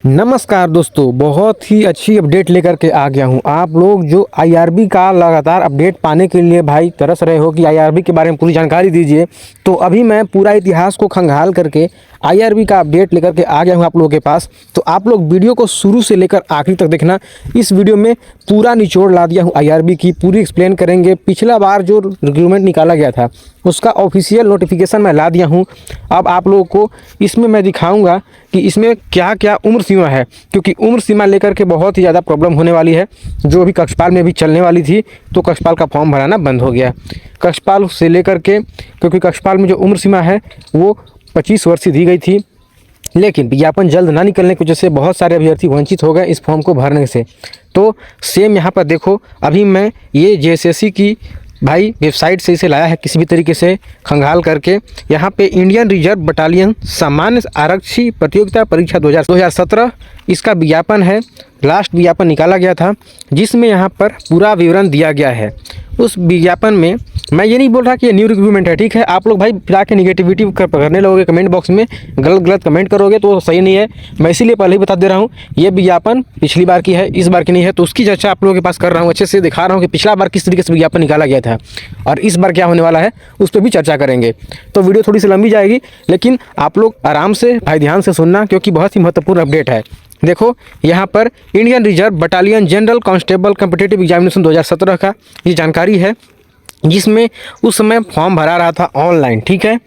नमस्कार दोस्तों, बहुत ही अच्छी अपडेट लेकर के आ गया हूं। आप लोग जो आईआरबी का लगातार अपडेट पाने के लिए भाई तरस रहे हो कि आईआरबी के बारे में पूरी जानकारी दीजिए, तो अभी मैं पूरा इतिहास को खंगाल करके आईआरबी का अपडेट लेकर के आ गया हूं आप लोगों के पास। तो आप लोग वीडियो को शुरू से लेकर आखिरी तक देखना। इस वीडियो में पूरा निचोड़ ला दिया हूँ आईआरबी की, पूरी एक्सप्लेन करेंगे। पिछला बार जो रिक्रूटमेंट निकाला गया था उसका ऑफिशियल नोटिफिकेशन मैं ला दिया हूँ। अब आप लोगों को इसमें मैं दिखाऊंगा कि इसमें क्या क्या उम्र सीमा है, क्योंकि उम्र सीमा लेकर के बहुत ही ज़्यादा प्रॉब्लम होने वाली है। जो अभी कक्षपाल में भी चलने वाली थी, तो कक्षपाल का फॉर्म भराना बंद हो गया। कक्षपाल से लेकर के, क्योंकि कक्षपाल में जो उम्र सीमा है वो 25 वर्ष की दी गई थी, लेकिन विज्ञापन जल्द ना निकलने की वजह से बहुत सारे अभ्यर्थी वंचित हो गए इस फॉर्म को भरने से। तो सेम यहाँ पर देखो, अभी मैं ये जेएसएससी की भाई वेबसाइट से इसे लाया है किसी भी तरीके से खंगाल करके। यहाँ पे इंडियन रिजर्व बटालियन सामान्य आरक्षी प्रतियोगिता परीक्षा 2017 इसका विज्ञापन है। लास्ट विज्ञापन निकाला गया था जिसमें यहाँ पर पूरा विवरण दिया गया है। उस विज्ञापन में मैं ये नहीं बोल रहा कि ये न्यू रिक्रूटमेंट है, ठीक है। आप लोग भाई फिर आके निगेटिविटी करने लगोगे कमेंट बॉक्स में, गलत कमेंट करोगे तो सही नहीं है। मैं इसीलिए पहले ही बता दे रहा हूँ, ये विज्ञापन पिछली बार की है, इस बार की नहीं है। तो उसकी चर्चा आप लोगों के पास कर रहा हूँ, अच्छे से दिखा रहा हूँ कि पिछला बार किस तरीके से विज्ञापन निकाला गया था और इस बार क्या होने वाला है उस पर भी चर्चा करेंगे। तो वीडियो थोड़ी सी लंबी जाएगी, लेकिन आप लोग आराम से भाई ध्यान से सुनना, क्योंकि बहुत ही महत्वपूर्ण अपडेट है। देखो यहाँ पर Indian reserve battalion general constable competitive examination 2017 का ये जानकारी है, जिसमें उस समय फॉर्म भरा रहा था ऑनलाइन, ठीक है।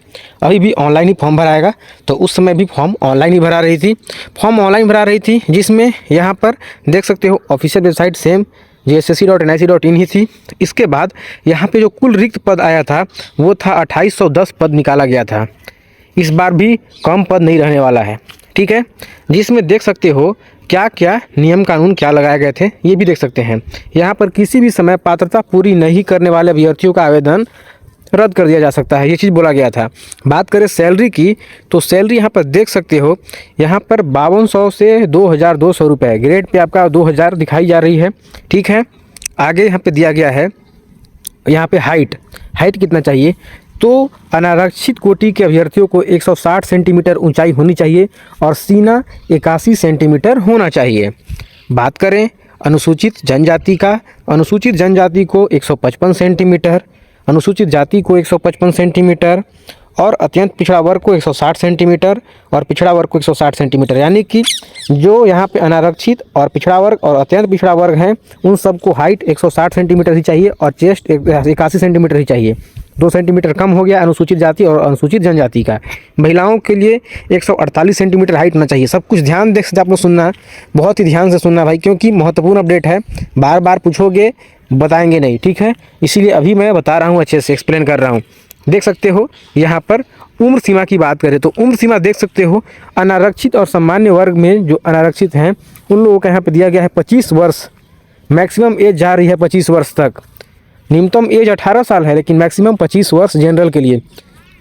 अभी भी ऑनलाइन ही फॉर्म भराएगा, तो उस समय भी फॉर्म ऑनलाइन ही भरा रही थी, फॉर्म ऑनलाइन भरा रही थी। जिसमें यहाँ पर देख सकते हो ऑफिशियल वेबसाइट सेम JSSC.nic.in ही थी। इसके बाद यहाँ पे जो कुल रिक्त पद आया था वो था 2810 पद निकाला गया था। इस बार भी कम पद नहीं रहने वाला है, ठीक है। जिसमें देख सकते हो क्या क्या नियम कानून क्या लगाए गए थे, ये भी देख सकते हैं। यहाँ पर किसी भी समय पात्रता पूरी नहीं करने वाले अभ्यर्थियों का आवेदन रद्द कर दिया जा सकता है, ये चीज़ बोला गया था। बात करें सैलरी की, तो सैलरी यहाँ पर देख सकते हो, यहाँ पर 5200 से 2200 रुपये, ग्रेड पे आपका 2000 दिखाई जा रही है, ठीक है। आगे यहाँ पे दिया गया है, यहाँ पे हाइट कितना चाहिए, तो अनारक्षित कोटि के अभ्यर्थियों को 160 सेंटीमीटर ऊंचाई होनी चाहिए और सीना 81 सेंटीमीटर होना चाहिए। बात करें अनुसूचित जनजाति का, अनुसूचित जनजाति को 155 सेंटीमीटर, अनुसूचित जाति को 155 सेंटीमीटर और अत्यंत पिछड़ा वर्ग को 160 सेंटीमीटर और पिछड़ा वर्ग को 160 सेंटीमीटर। यानी कि जो यहाँ पे अनारक्षित और पिछड़ा वर्ग और अत्यंत पिछड़ा वर्ग हैं उन सबको हाइट 160 सेंटीमीटर ही चाहिए और चेस्ट 81 सेंटीमीटर ही चाहिए। 2 सेंटीमीटर कम हो गया अनुसूचित जाति और अनुसूचित जनजाति का। महिलाओं के लिए 148 सेंटीमीटर हाइट होना चाहिए। सब कुछ ध्यान देख आप लोग सुनना, बहुत ही ध्यान से सुनना भाई, क्योंकि महत्वपूर्ण अपडेट है। बार बार पूछोगे बताएंगे नहीं, ठीक है। इसीलिए अभी मैं बता रहा हूँ, अच्छे से एक्सप्लेन कर रहा हूँ। देख सकते हो यहाँ पर उम्र सीमा की बात करें तो उम्र सीमा देख सकते हो, अनारक्षित और सामान्य वर्ग में जो अनारक्षित हैं उन लोगों का यहाँ पे दिया गया है 25 वर्ष। मैक्सिमम एज जा रही है 25 वर्ष तक। न्यूनतम एज 18 साल है, लेकिन मैक्सिमम 25 वर्ष जनरल के लिए।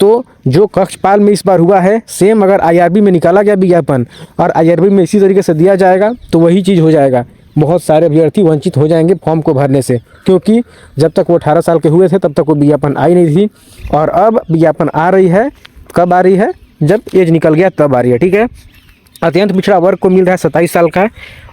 तो जो कक्षपाल में इस बार हुआ है, सेम अगर आईआरबी में निकाला गया विज्ञापन और आईआरबी में इसी तरीके से दिया जाएगा तो वही चीज़ हो जाएगा। बहुत सारे अभ्यर्थी वंचित हो जाएंगे फॉर्म को भरने से, क्योंकि जब तक वो 18 साल के हुए थे तब तक वो विज्ञापन आई नहीं थी, और अब विज्ञापन आ रही है। कब आ रही है? जब एज निकल गया तब आ रही है, ठीक है। अत्यंत पिछड़ा वर्ग को मिल रहा है 27 साल का,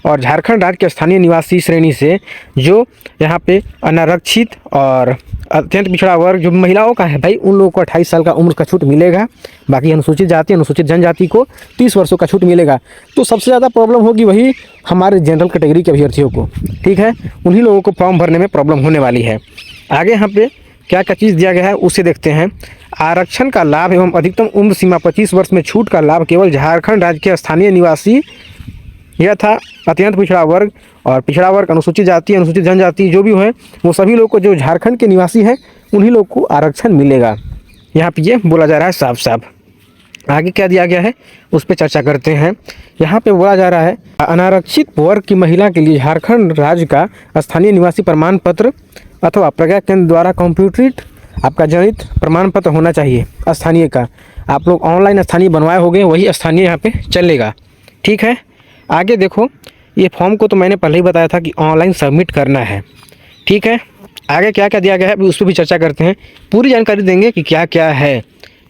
और झारखंड राज्य के स्थानीय निवासी श्रेणी से जो यहाँ पे अनारक्षित और अत्यंत पिछड़ा वर्ग जो महिलाओं का है भाई, उन लोगों को 28 साल का उम्र का छूट मिलेगा। बाकी अनुसूचित जाति अनुसूचित जनजाति को 30 वर्षों का छूट मिलेगा। तो सबसे ज़्यादा प्रॉब्लम होगी वही हमारे जनरल कैटेगरी के अभ्यर्थियों को, ठीक है। उन्हीं लोगों को फॉर्म भरने में प्रॉब्लम होने वाली है। आगे यहाँ पे क्या क्या चीज़ दिया गया है उसे देखते हैं। आरक्षण का लाभ एवं अधिकतम उम्र सीमा 25 वर्ष में छूट का लाभ केवल झारखंड राज्य के स्थानीय निवासी, यह था अत्यंत पिछड़ा वर्ग और पिछड़ा वर्ग, अनुसूचित जाति अनुसूचित जनजाति जो भी है, वो सभी लोग को जो झारखंड के निवासी हैं उन्हीं लोग को आरक्षण मिलेगा। यहाँ पे ये बोला जा रहा है साफ साफ। आगे क्या दिया गया है उस पर चर्चा करते हैं। यहाँ पे बोला जा रहा है अनारक्षित वर्ग की महिला के लिए झारखंड राज्य का स्थानीय निवासी प्रमाण पत्र अथवा प्रज्ञा केंद्र द्वारा कंप्यूटरीकृत आपका जनित प्रमाण पत्र होना चाहिए स्थानीय का। आप लोग ऑनलाइन स्थानीय बनवाए होंगे, वही स्थानीय यहाँ पे चलेगा, ठीक है। आगे देखो, ये फॉर्म को तो मैंने पहले ही बताया था कि ऑनलाइन सबमिट करना है, ठीक है। आगे क्या क्या दिया गया है उस पर भी चर्चा करते हैं, पूरी जानकारी देंगे कि क्या क्या है।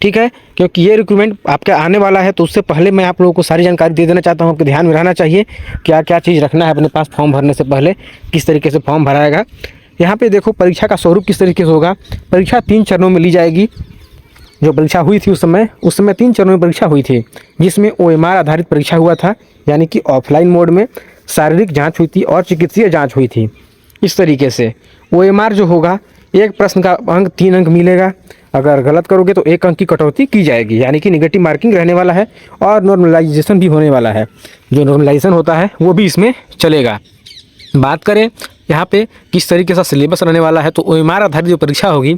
ठीक है, क्योंकि ये रिक्रूटमेंट आपका आने वाला है, तो उससे पहले मैं आप लोगों को सारी जानकारी दे देना चाहता हूँ। आपके ध्यान में रहना चाहिए क्या क्या चीज़ रखना है अपने पास फॉर्म भरने से पहले, किस तरीके से फॉर्म भराएगा। यहाँ पे देखो परीक्षा का स्वरूप किस तरीके से होगा। परीक्षा 3 चरणों में ली जाएगी। जो परीक्षा हुई थी उस समय 3 चरणों में परीक्षा हुई थी, जिसमें OMR आधारित परीक्षा हुआ था, यानी कि ऑफलाइन मोड में शारीरिक जाँच हुई थी और चिकित्सीय जाँच हुई थी। इस तरीके से OMR जो होगा, एक प्रश्न का अंक 3 अंक मिलेगा, अगर गलत करोगे तो 1 अंक की कटौती की जाएगी, यानी कि निगेटिव मार्किंग रहने वाला है और नॉर्मलाइजेशन भी होने वाला है। जो नॉर्मलाइजेशन होता है वो भी इसमें चलेगा। बात करें यहाँ पे किस तरीके से सिलेबस रहने वाला है, तो OMR आधारित जो परीक्षा होगी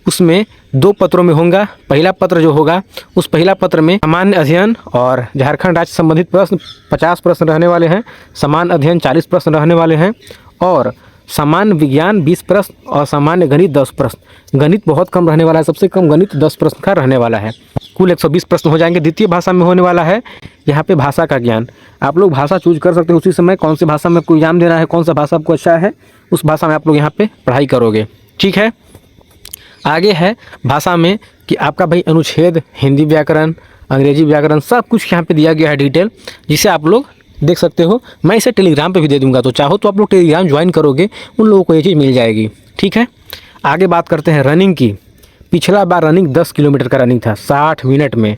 उसमें 2 पत्रों में होगा। पहला पत्र जो होगा, उस पहला पत्र में सामान्य अध्ययन और झारखंड राज्य संबंधित प्रश्न 50 प्रश्न रहने वाले हैं, सामान्य अध्ययन 40 प्रश्न रहने वाले हैं और सामान्य विज्ञान 20 प्रश्न और सामान्य गणित 10 प्रश्न। गणित बहुत कम रहने वाला है, सबसे कम गणित 10 प्रश्न का रहने वाला है। कुल 120 प्रश्न हो जाएंगे। द्वितीय भाषा में होने वाला है यहाँ पे भाषा का ज्ञान। आप लोग भाषा चूज कर सकते हो उसी समय, कौन सी भाषा में आपको एग्जाम देना है, कौन सा भाषा आपको अच्छा है, उस भाषा में आप लोग यहाँ पे पढ़ाई करोगे। ठीक है, आगे है भाषा में कि आपका भाई अनुच्छेद, हिंदी व्याकरण, अंग्रेजी व्याकरण, सब कुछ यहाँ पे दिया गया है डिटेल, जिसे आप लोग देख सकते हो। मैं इसे टेलीग्राम पे भी दे दूंगा, तो चाहो तो आप लोग टेलीग्राम ज्वाइन करोगे, उन लोगों को ये चीज़ मिल जाएगी। ठीक है, आगे बात करते हैं रनिंग की। पिछला बार रनिंग 10 किलोमीटर का रनिंग था 60 मिनट में।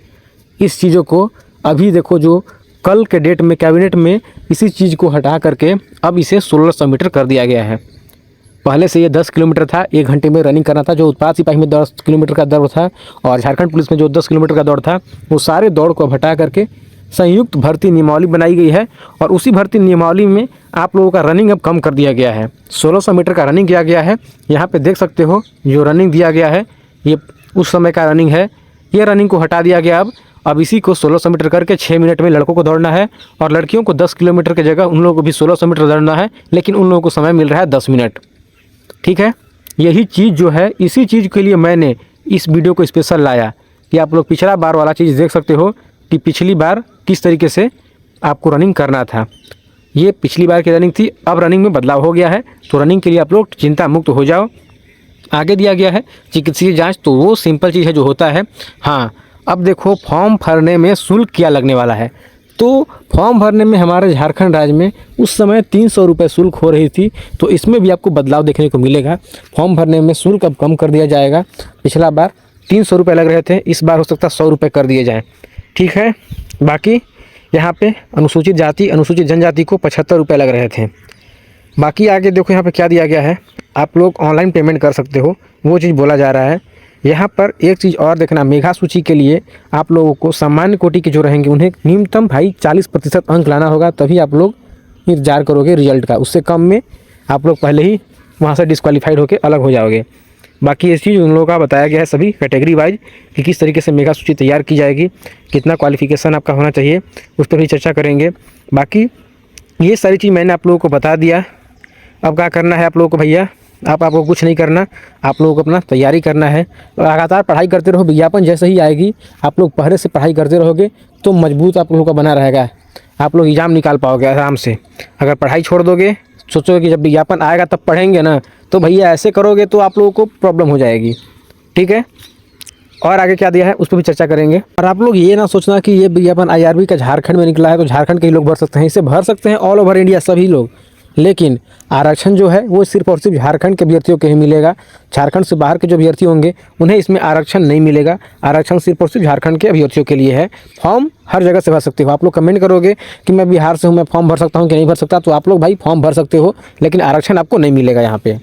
इस चीज़ों को अभी देखो, जो कल के डेट में कैबिनेट में इसी चीज़ को हटा करके अब इसे 1600 मीटर कर दिया गया है। पहले से ये 10 किलोमीटर था, 1 घंटे में रनिंग करना था। जो उत्पाद सिपाही में 10 किलोमीटर का दौड़ था और झारखंड पुलिस में जो 10 किलोमीटर का दौड़ था, वो सारे दौड़ को हटा करके संयुक्त भर्ती नियमावली बनाई गई है और उसी भर्ती नियमावली में आप लोगों का रनिंग अब कम कर दिया गया है। 1600 मीटर का रनिंग किया गया है। यहाँ पे देख सकते हो जो रनिंग दिया गया है, ये उस समय का रनिंग है। ये रनिंग को हटा दिया गया। अब इसी को 1600 मीटर करके 6 मिनट में लड़कों को दौड़ना है और लड़कियों को 10 किलोमीटर की जगह उन लोगों को भी 1600 मीटर दौड़ना है, लेकिन उन लोगों को समय मिल रहा है 10 मिनट। ठीक है, यही चीज़ जो है, इसी चीज़ के लिए मैंने इस वीडियो को स्पेशल लाया कि आप लोग पिछला बार वाला चीज़ देख सकते हो कि पिछली बार किस तरीके से आपको रनिंग करना था। ये पिछली बार की रनिंग थी, अब रनिंग में बदलाव हो गया है, तो रनिंग के लिए आप लोग चिंता मुक्त हो जाओ। आगे दिया गया है चिकित्सीय जांच, तो वो सिंपल चीज़ है जो होता है। हाँ, अब देखो फॉर्म भरने में शुल्क क्या लगने वाला है। तो फॉर्म भरने में हमारे झारखंड राज्य में उस समय 300 रुपये शुल्क हो रही थी, तो इसमें भी आपको बदलाव देखने को मिलेगा। फॉर्म भरने में शुल्क अब कम कर दिया जाएगा। पिछला बार 300 रुपये लग रहे थे, इस बार हो सकता है 100 रुपये कर दिए जाएँ। ठीक है, बाकी यहाँ पे अनुसूचित जाति, अनुसूचित जनजाति को 75 रुपये लग रहे थे। बाकी आगे देखो यहाँ पे क्या दिया गया है, आप लोग ऑनलाइन पेमेंट कर सकते हो, वो चीज़ बोला जा रहा है। यहाँ पर एक चीज़ और देखना, मेधा सूची के लिए आप लोगों को सामान्य कोटि के जो रहेंगे उन्हें न्यूनतम भाई 40% अंक लाना होगा, तभी आप लोग इंतजार करोगे रिजल्ट का। उससे कम में आप लोग पहले ही वहाँ से डिस्क्वालीफाइड होकर अलग हो जाओगे। बाकी ये चीज़ उन लोगों का बताया गया है सभी कैटेगरी वाइज कि किस तरीके से मेगा सूची तैयार की जाएगी, कितना क्वालिफिकेशन आपका होना चाहिए, उस पर भी चर्चा करेंगे। बाकी ये सारी चीज़ मैंने आप लोगों को बता दिया। अब क्या करना है आप लोगों को भैया, आपको कुछ नहीं करना, आप लोगों को अपना तैयारी करना है। लगातार पढ़ाई करते रहो, विज्ञापन जैसे ही आएगी आप लोग पहले से पढ़ाई करते रहोगे तो मजबूत आप लोगों का बना रहेगा, आप लोग एग्ज़ाम निकाल पाओगे आराम से। अगर पढ़ाई छोड़ दोगे, सोचोगे कि जब विज्ञापन आएगा तब पढ़ेंगे ना, तो भैया ऐसे करोगे तो आप लोगों को प्रॉब्लम हो जाएगी। ठीक है, और आगे क्या दिया है उस पर भी चर्चा करेंगे। और आप लोग ये ना सोचना कि ये विज्ञापन IRB का झारखंड में निकला है तो झारखंड के ही लोग भर सकते हैं। इसे भर सकते हैं ऑल ओवर इंडिया सभी लोग, लेकिन आरक्षण जो है वो सिर्फ और सिर्फ झारखंड के अभ्यर्थियों के ही मिलेगा। झारखंड से बाहर के जो अभ्यर्थी होंगे उन्हें इसमें आरक्षण नहीं मिलेगा। आरक्षण सिर्फ और सिर्फ झारखंड के अभ्यर्थियों के लिए है। फॉर्म हर जगह से भर सकते हो। आप लोग कमेंट करोगे कि मैं बिहार से हूँ, मैं फॉर्म भर सकता हूँ कि नहीं भर सकता, तो आप लोग भाई फॉर्म भर सकते हो, लेकिन आरक्षण आपको नहीं मिलेगा यहाँ पे।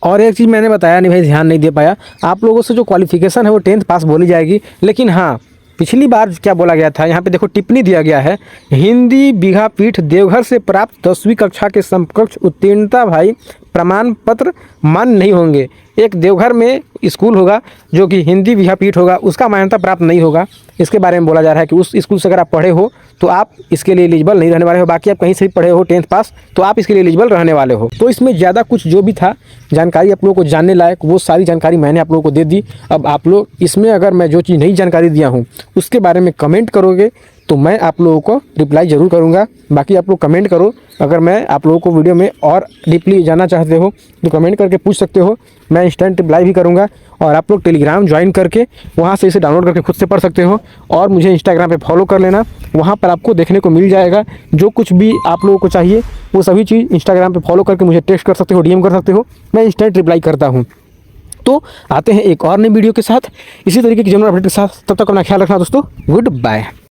और एक चीज़ मैंने बताया नहीं भाई, ध्यान नहीं दे पाया, आप लोगों से जो क्वालिफिकेशन है वो 10th पास बोली जाएगी। लेकिन हाँ, पिछली बार क्या बोला गया था, यहाँ पे देखो टिप्पणी दिया गया है, हिंदी विद्यापीठ देवघर से प्राप्त 10वीं कक्षा के समकक्ष उत्तीर्णता भाई प्रमाण पत्र मान्य नहीं होंगे। एक देवघर में स्कूल होगा जो कि हिंदी विद्यापीठ होगा, उसका मान्यता प्राप्त नहीं होगा। इसके बारे में बोला जा रहा है कि उस स्कूल से अगर आप पढ़े हो तो आप इसके लिए एलिजिबल नहीं रहने वाले हो। बाकी आप कहीं से भी पढ़े हो 10th पास तो आप इसके लिए एलिजिबल रहने वाले हो। तो इसमें ज़्यादा कुछ जो भी था जानकारी आप लोगों को जानने लायक, वो सारी जानकारी मैंने आप लोगों को दे दी। अब आप लोग इसमें अगर मैं जो चीज़ नई जानकारी दिया हूँ उसके बारे में कमेंट करोगे तो मैं आप लोगों को रिप्लाई ज़रूर करूँगा। बाकी आप लोग कमेंट करो, अगर मैं आप लोगों को वीडियो में और डीपली जानना चाहते हो तो कमेंट करके पूछ सकते हो, मैं इंस्टेंट रिप्लाई भी करूँगा। और आप लोग टेलीग्राम ज्वाइन करके वहाँ से इसे डाउनलोड करके खुद से पढ़ सकते हो। और मुझे इंस्टाग्राम पे फॉलो कर लेना, वहाँ पर आपको देखने को मिल जाएगा जो कुछ भी आप लोगों को चाहिए वो सभी चीज़ इंस्टाग्राम पे फॉलो करके मुझे टेक्स्ट कर सकते हो, डीएम कर सकते हो, मैं इंस्टेंट रिप्लाई करता हूँ। तो आते हैं एक और नई वीडियो के साथ इसी तरीके की जनरल अपडेट के साथ, तब तक अपना ख्याल रखना दोस्तों, गुड बाय।